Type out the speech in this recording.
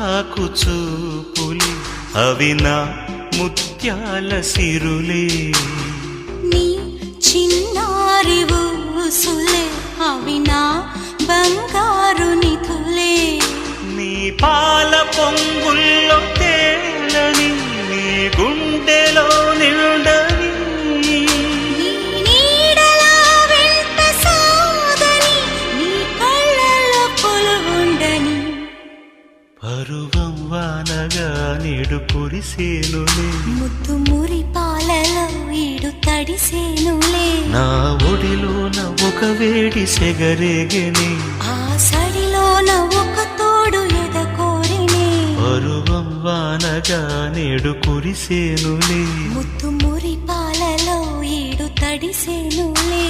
చిరాకు చూపులే అవి నా ముత్యాల సిరులే. నీ చిన్నారి ఊసులే అవి నా బంగారు నిధులే. నీ పాల పొంగుల్లో తేలని నీ గుండెలో నిండని నీ నీడలా వెంట సాగని నీ కళ్ళలో కొలువుండని. పరువం వానగా నేడు కురిసేనులే ముద్దు మురి పాలలో ఈడు తడిసేనులే. నా ఒడిలోన ఒక వేడి సెగరేగని ఆ సడిలోన ఒక తోడు ఎదకోరినే. పరువం వానగా నేడు కురిసేనులే ముద్దు మురి పాలలో ఈడు తడిసేనులే.